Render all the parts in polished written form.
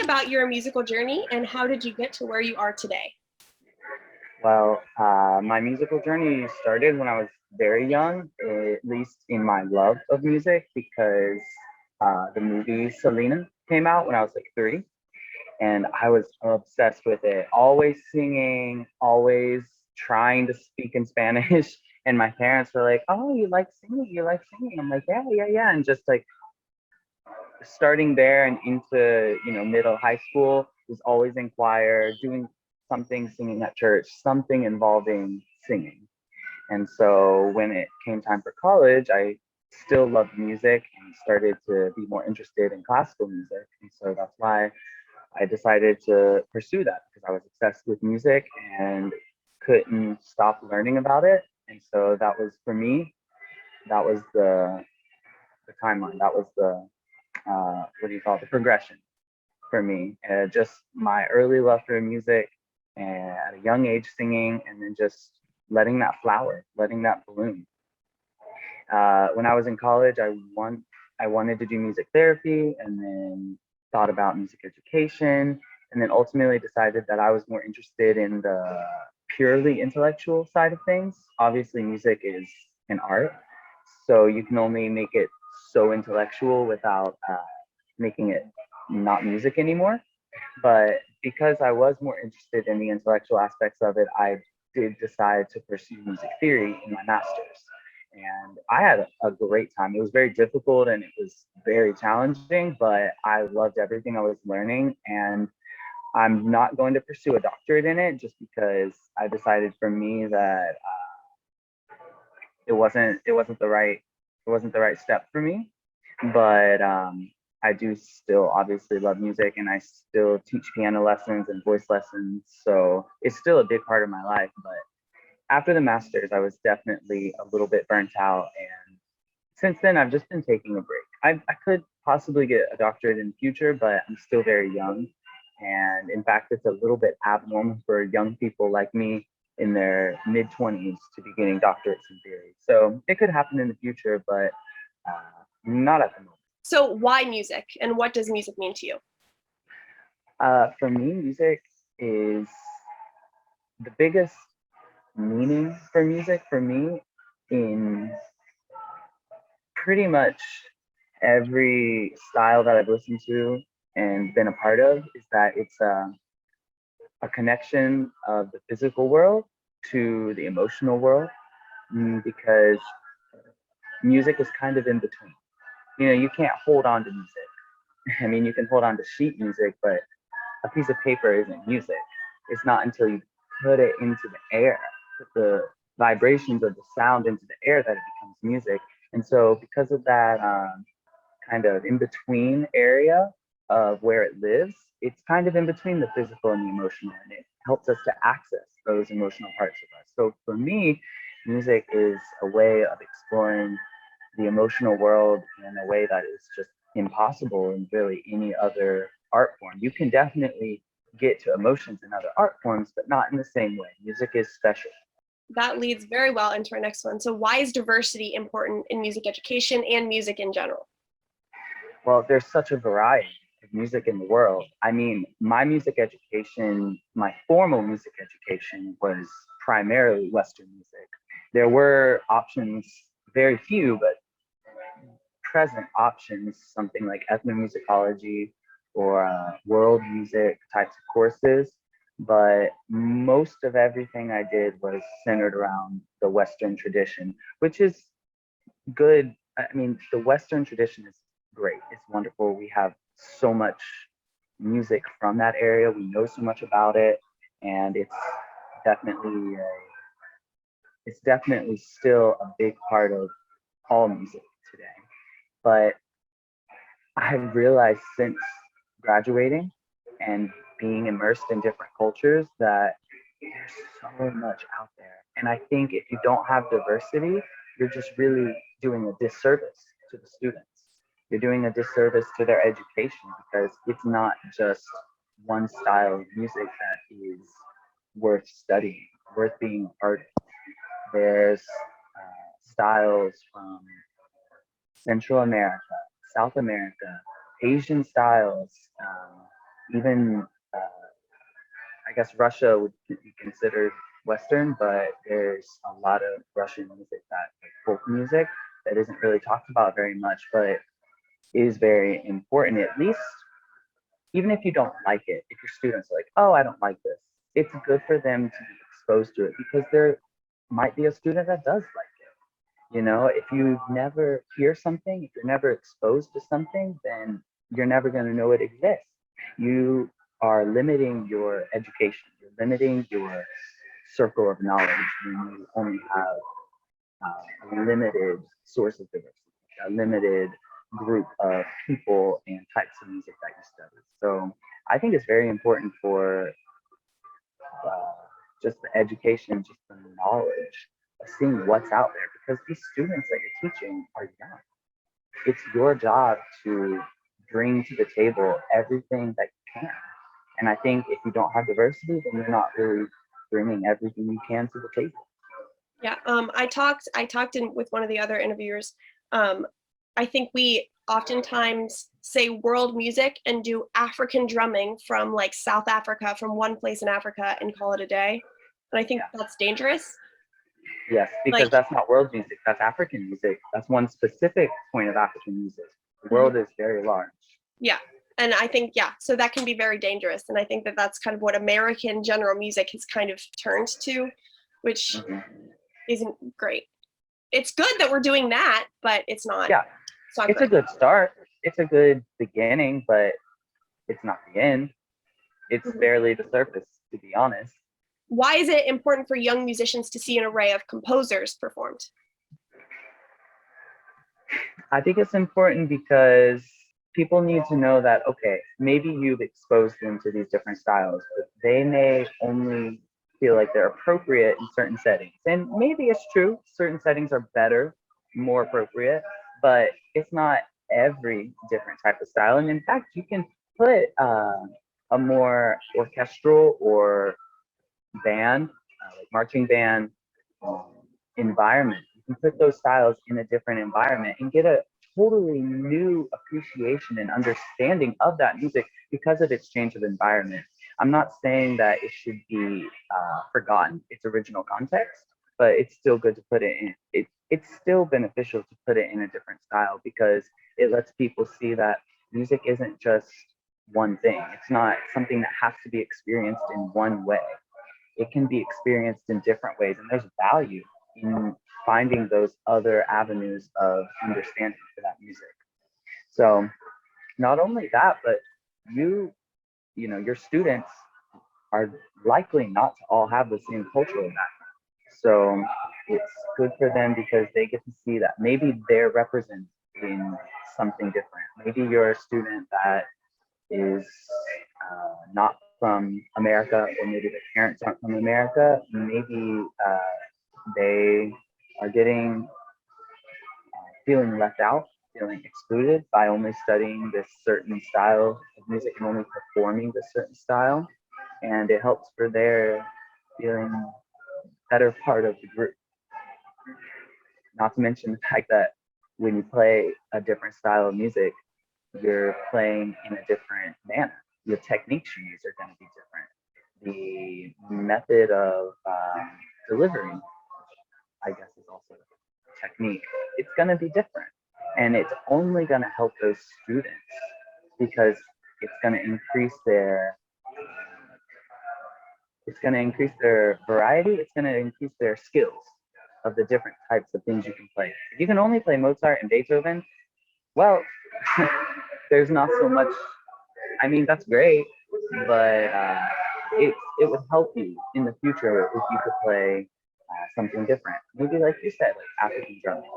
about your musical journey and how did you get to where you are today? Well, my musical journey started when I was very young, at least in my love of music, because the movie Selena came out when I was like 3, and I was obsessed with it. Always singing, always trying to speak in Spanish. And my parents were like, "Oh, you like singing? You like singing?" I'm like, "Yeah, yeah, yeah." And just like starting there and into middle high school was always in choir, doing something, singing at church, something involving singing. And so when it came time for college, I still loved music and started to be more interested in classical music. And so that's why I decided to pursue that, because I was obsessed with music and couldn't stop learning about it. And so that was, for me, that was the timeline. That was the what do you call it? The progression for me. Just my early love for music, and at a young age singing, and then just letting that flower, letting that bloom. When I was in college, I wanted to do music therapy, and then thought about music education, and then ultimately decided that I was more interested in the purely intellectual side of things. Obviously, music is an art, so you can only make it so intellectual without making it not music anymore. But because I was more interested in the intellectual aspects of it, I did decide to pursue music theory in my master's. And I had a great time. It was very difficult and it was very challenging, but I loved everything I was learning. And I'm not going to pursue a doctorate in it just because I decided for me that it wasn't the right step for me. But I do still obviously love music, and I still teach piano lessons and voice lessons. So it's still a big part of my life. But after the master's, I was definitely a little bit burnt out. And since then, I've just been taking a break. I could possibly get a doctorate in the future, but I'm still very young. And in fact, it's a little bit abnormal for young people like me in their mid 20s to be getting doctorates in theory. So it could happen in the future, but not at the moment. So why music and what does music mean to you? For me, music is the biggest meaning for music for me in pretty much every style that I've listened to and been a part of, is that it's a connection of the physical world to the emotional world, because music is kind of in between. You can't hold on to music. I mean, you can hold on to sheet music, but a piece of paper isn't music. It's not until you put it into the air, put the vibrations of the sound into the air, that it becomes music. And so, because of that kind of in between area of where it lives, it's kind of in between the physical and the emotional, and it helps us to access those emotional parts of us. So, for me, music is a way of exploring the emotional world in a way that is just impossible in really any other art form. You can definitely get to emotions in other art forms, but not in the same way. Music is special. That leads very well into our next one. So why is diversity important in music education and music in general? Well, there's such a variety of music in the world. I mean, my music education, my formal music education, was primarily Western music. There were options, very few, but present options, something like ethnomusicology or world music types of courses. But most of everything I did was centered around the Western tradition, which is good. I mean, the Western tradition is great. It's wonderful. We have so much music from that area. We know so much about it, and definitely it's definitely still a big part of all music today. But I've realized since graduating and being immersed in different cultures that there's so much out there. And I think if you don't have diversity, you're just really doing a disservice to the students. You're doing a disservice to their education, because it's not just one style of music that is worth studying, worth being a part of. There's styles from Central America, South America, Asian styles, even I guess Russia would be considered Western, but there's a lot of Russian music that like folk music that isn't really talked about very much, but is very important. At least, even if you don't like it, if your students are like, "Oh, I don't like this," it's good for them to be exposed to it because there might be a student that does like it. You know, if you never hear something, if you're never exposed to something, then you're never going to know it exists. You are limiting your education, you're limiting your circle of knowledge when you only have a limited source of diversity, a limited group of people and types of music that you study. So I think it's very important for uh, just the education, just the knowledge of seeing what's out there because these students that you're teaching are young. It's your job to bring to the table everything that you can. And I think if you don't have diversity, then you're not really bringing everything you can to the table. Yeah, I talked in with one of the other interviewers. I think we oftentimes say world music and do African drumming from like South Africa, from one place in Africa, and call it a day. And I think Yeah. that's dangerous. Yes, because Like, that's not world music, that's African music. That's one specific point of African music. The mhm, world is very large. yeah. And I think, yeah, so that can be very dangerous. And I think that that's kind of what American general music has kind of turned to, which Mhm. isn't great. It's good that we're doing that, but Yeah, it's not it's a good. good start. It's a good beginning, but it's not the end. It's Mhm. barely the surface, to be honest. Why is it important for young musicians to see an array of composers performed? I think it's important because people need to know that, okay, maybe you've exposed them to these different styles, but they may only feel like they're appropriate in certain settings. And maybe it's true, certain settings are better, more appropriate, but it's not every different type of style. And in fact, you can put a more orchestral or band, like marching band um, environment. You can put those styles in a different environment and get a totally new appreciation and understanding of that music because of its change of environment. I'm not saying that it should be forgotten, its original context, but it's still good to put it in. It's still beneficial to put it in a different style because it lets people see that music isn't just one thing. It's not something that has to be experienced in one way. It can be experienced in different ways, and there's value in finding those other avenues of understanding for that music. So not only that, but you you know your students are likely not to all have the same cultural background. So it's good for them because they get to see that maybe they're represented in something different. Maybe you're a student that is not from America, or maybe their parents aren't from America. Maybe they are getting feeling left out, feeling excluded by only studying this certain style of music and only performing this certain style, and it helps for their feeling better part of the group. Not to mention the fact that when you play a different style of music, you're playing in a different manner. The techniques you use are going to be different. The method of delivery, I guess, is also a technique. It's going to be different. And it's only going to help those students because it's going to increase their variety. It's going to increase their skills of the different types of things you can play. If you can only play Mozart and Beethoven, well, there's not so much. I mean, that's great, but it would help you in the future if you could play something different. Maybe like you said, like African drumming,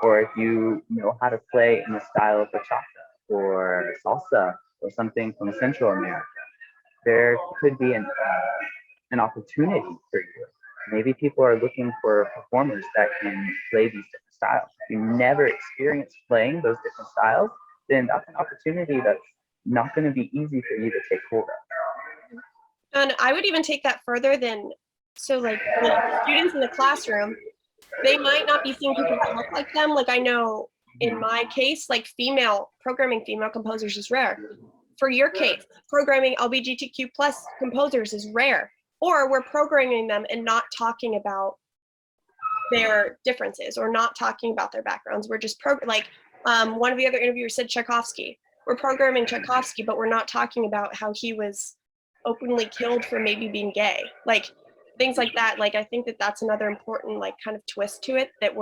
or if you know how to play in the style of bachata or salsa or something from Central America. There could be an opportunity for you. Maybe people are looking for performers that can play these different styles. If you never experienced playing those different styles, then that's an opportunity that's not going to be easy for you to take hold of. And I would even take that further than, so like the students in the classroom, they might not be seeing people that look like them. Like I know in my case, like female composers is rare. for your case, programming LGBTQ plus composers is rare, or we're programming them and not talking about their differences or not talking about their backgrounds. We're just one of the other interviewers said Tchaikovsky. We're programming Tchaikovsky, but we're not talking about how he was openly killed for maybe being gay. Like things like that. Like I think that that's another important like kind of twist to it, that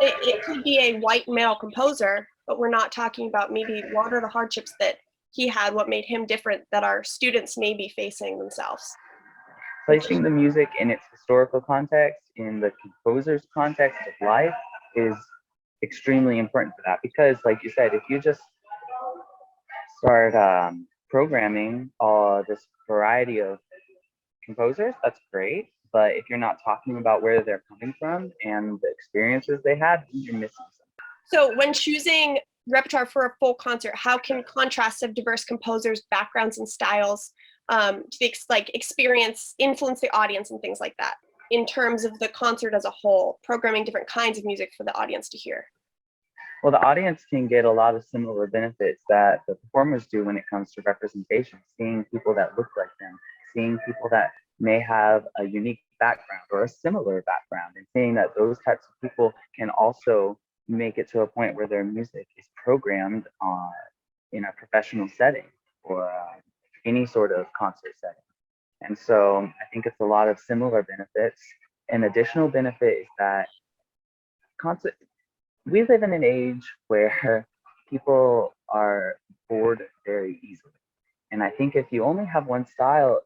it could be a white male composer, but we're not talking about maybe what are the hardships that he had, what made him different, that our students may be facing themselves. Placing the music in its historical context, in the composer's context of life, is extremely important for that. Because, like you said, if you just start programming this variety of composers, that's great. But if you're not talking about where they're coming from and the experiences they had, you're missing something. So when choosing repertoire for a full concert, how can contrasts of diverse composers, backgrounds, and styles to the experience influence the audience and things like that in terms of the concert as a whole, programming different kinds of music for the audience to hear? Well, the audience can get a lot of similar benefits that the performers do when it comes to representation, seeing people that look like them, seeing people that may have a unique background or a similar background, and seeing that those types of people can also make it to a point where their music is programmed in a professional setting or any sort of concert setting. And so I think it's a lot of similar benefits. An additional benefit is that we live in an age where people are bored very easily. And I think if you only have one style,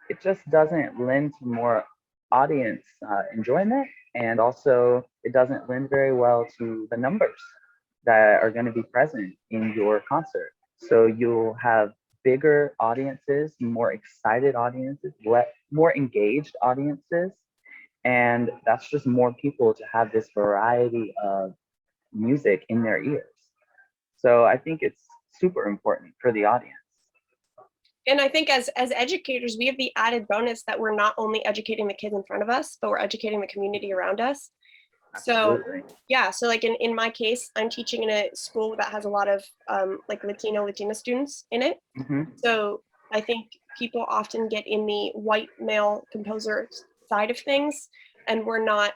it just doesn't lend to more audience enjoyment. And also it doesn't lend very well to the numbers that are going to be present in your concert. So you'll have bigger audiences, more excited audiences, more engaged audiences. And that's just more people to have this variety of music in their ears. So I think it's super important for the audience. And I think as educators, we have the added bonus that we're not only educating the kids in front of us, but we're educating the community around us. Absolutely. So yeah, so like in my case, I'm teaching in a school that has a lot of like Latina students in it. Mm-hmm. So I think people often get in the white male composer side of things, and we're not,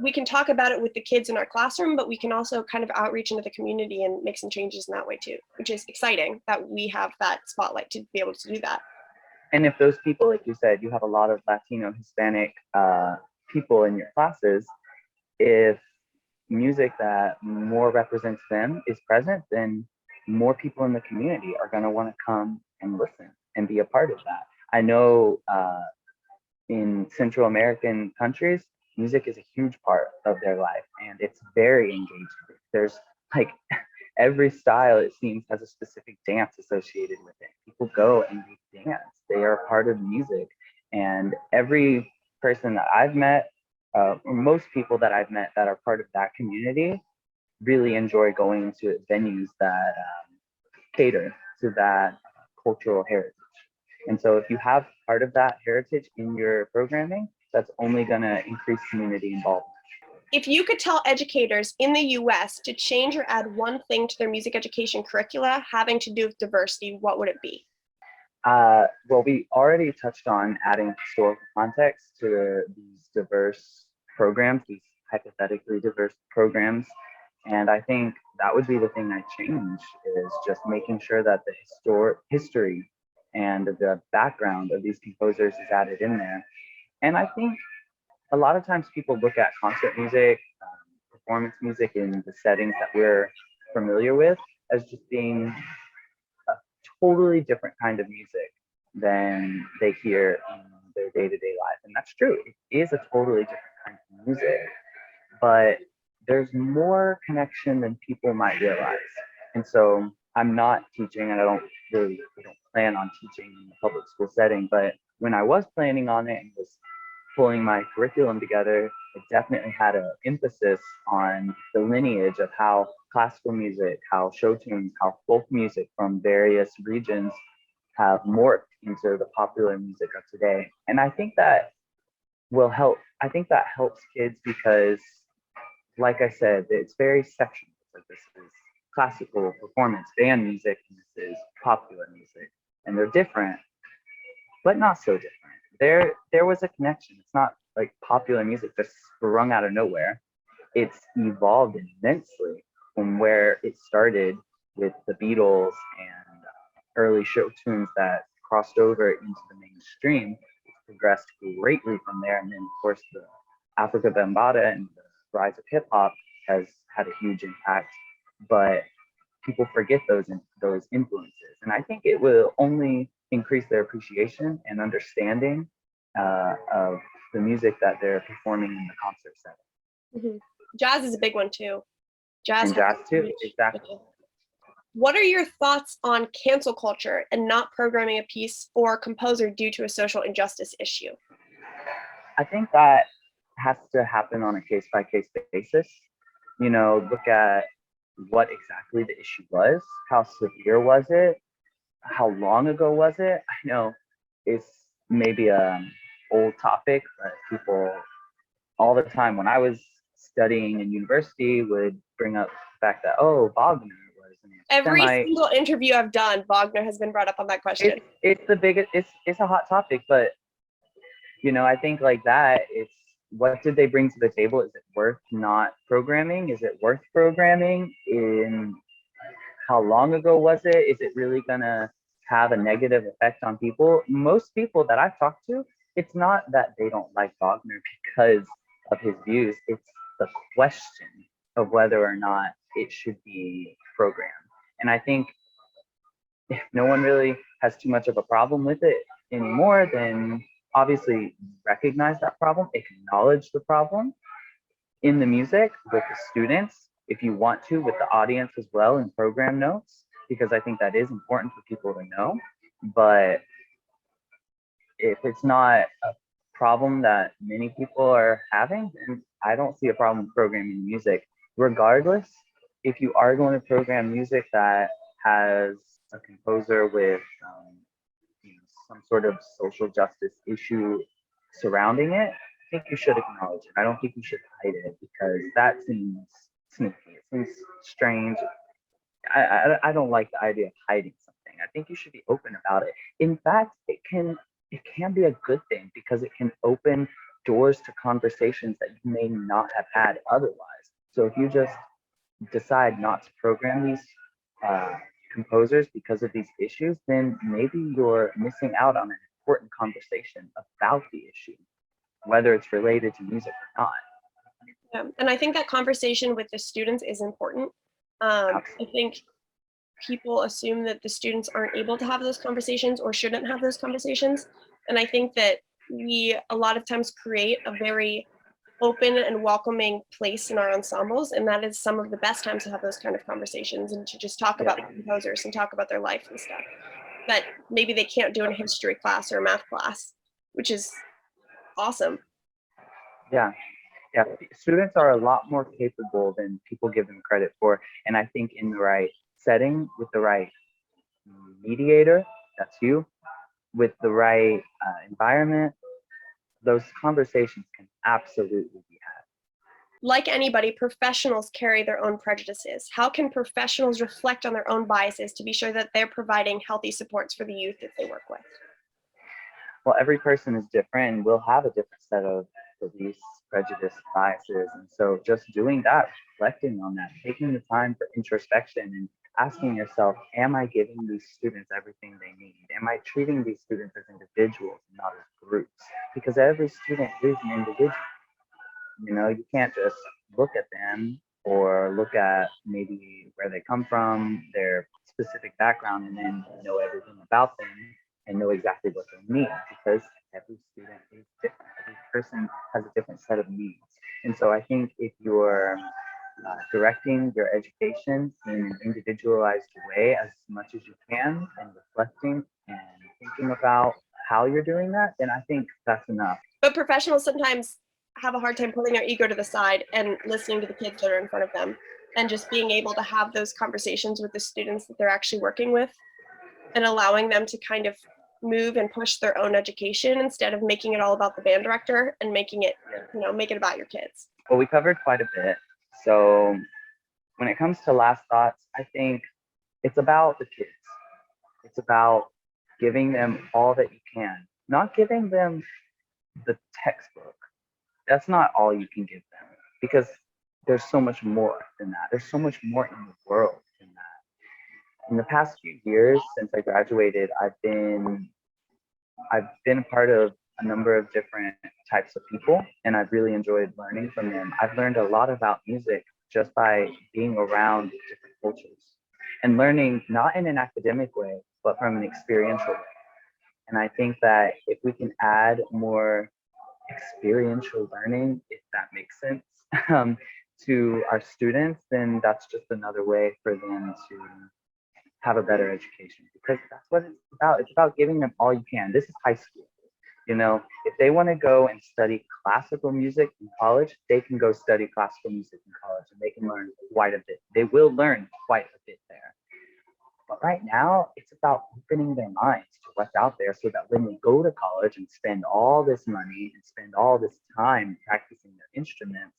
we can talk about it with the kids in our classroom, but we can also kind of outreach into the community and make some changes in that way too, which is exciting that we have that spotlight to be able to do that. And if those people, like you said, you have a lot of Latino, Hispanic people in your classes, if music that more represents them is present, then more people in the community are going to want to come and listen and be a part of that. I know in Central American countries, music is a huge part of their life, and it's very engaging. There's like every style, it seems, has a specific dance associated with it. People go and they dance. They are part of music. And every person that I've met, or most people that I've met that are part of that community, really enjoy going to venues that cater to that cultural heritage. And so if you have part of that heritage in your programming, that's only going to increase community involvement. If you could tell educators in the US to change or add one thing to their music education curricula having to do with diversity, what would it be? Well, we already touched on adding historical context to these diverse programs, these hypothetically diverse programs. And I think that would be the thing I change, is just making sure that the history and the background of these composers is added in there. And I think a lot of times people look at concert music, performance music in the settings that we're familiar with as just being a totally different kind of music than they hear in their day-to-day life. And that's true. It is a totally different kind of music, but there's more connection than people might realize. And so I'm not teaching, and I don't plan on teaching in the public school setting, but when I was planning on it and was pulling my curriculum together, it definitely had an emphasis on the lineage of how classical music, how show tunes, how folk music from various regions have morphed into the popular music of today. And I think that will help. I think that helps kids because, like I said, it's very sectional. Like this is classical performance band music, and this is popular music, and they're different, but not so different. There was a connection. It's not like popular music just sprung out of nowhere. It's evolved immensely from where it started with the Beatles and early show tunes that crossed over into the mainstream. It's progressed greatly from there, and then of course the Africa Bambaataa and the rise of hip hop has had a huge impact. But people forget those influences, and I think it will only increase their appreciation and understanding of the music that they're performing in the concert setting. Mm-hmm. Jazz is a big one too. Jazz too, exactly. What are your thoughts on cancel culture and not programming a piece or composer due to a social injustice issue? I think that has to happen on a case-by-case basis. Look at what exactly the issue was, how severe was it, how long ago was it. I know it's maybe an old topic, but people all the time when I was studying in university would bring up the fact that, oh, Wagner was every single interview I've done, Wagner has been brought up on that question. It's the biggest, it's a hot topic, but I think like that, it's what did they bring to the table? Is it worth not programming? Is it worth programming? In how long ago was it? Is it really gonna have a negative effect on people? Most people that I've talked to, it's not that they don't like Wagner because of his views. It's the question of whether or not it should be programmed. And I think if no one really has too much of a problem with it anymore, then obviously recognize that problem, acknowledge the problem in the music with the students, if you want to, with the audience as well, in program notes, because I think that is important for people to know. But if it's not a problem that many people are having, then I don't see a problem with programming music. Regardless, if you are going to program music that has a composer with some sort of social justice issue surrounding it, I think you should acknowledge it. I don't think you should hide it, because that seems sneaky. It seems strange. I don't like the idea of hiding something. I think you should be open about it. In fact, it can be a good thing, because it can open doors to conversations that you may not have had otherwise. So if you just decide not to program these composers because of these issues, then maybe you're missing out on an important conversation about the issue, whether it's related to music or not. Yeah, and I think that conversation with the students is important. I think people assume that the students aren't able to have those conversations or shouldn't have those conversations. And I think that we a lot of times create a very open and welcoming place in our ensembles, and that is some of the best times to have those kind of conversations and to just talk about the composers and talk about their life and stuff that maybe they can't do in a history class or a math class, which is awesome. Yeah, students are a lot more capable than people give them credit for, and I think in the right setting, with the right mediator, that's you, with the right environment, those conversations can absolutely be had. Like anybody, professionals carry their own prejudices. How can professionals reflect on their own biases to be sure that they're providing healthy supports for the youth that they work with? Well, every person is different and will have a different set of beliefs, prejudice, biases. And so just doing that, reflecting on that, taking the time for introspection and asking yourself, am I giving these students everything they need? Am I treating these students as individuals and not as groups? Because every student is an individual. You can't just look at them or look at maybe where they come from, their specific background, and then know everything about them and know exactly what they need, because every student is different. Every person has a different set of needs. And so I think if you're directing your education in an individualized way as much as you can, and reflecting and thinking about how you're doing that, then I think that's enough. But professionals sometimes have a hard time putting their ego to the side and listening to the kids that are in front of them, and just being able to have those conversations with the students that they're actually working with, and allowing them to kind of move and push their own education instead of making it all about the band director and making it, make it about your kids. Well, we covered quite a bit. So when it comes to last thoughts, I think it's about the kids. It's about giving them all that you can, not giving them the textbook. That's not all you can give them because there's so much more than that. There's so much more in the world than that. In the past few years since I graduated, I've been a part of a number of different types of people, and I've really enjoyed learning from them. I've learned a lot about music just by being around different cultures and learning not in an academic way, but from an experiential way. And I think that if we can add more experiential learning, if that makes sense, um, to our students, then that's just another way for them to have a better education because that's what it's about. It's about giving them all you can. This is high school. You know, if they want to go and study classical music in college, they can go study classical music in college and they can learn quite a bit. They will learn quite a bit there. But right now, it's about opening their minds to what's out there so that when they go to college and spend all this money and spend all this time practicing their instruments,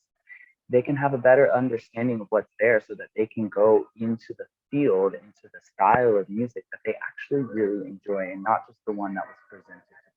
they can have a better understanding of what's there so that they can go into the field, into the style of music that they actually really enjoy and not just the one that was presented to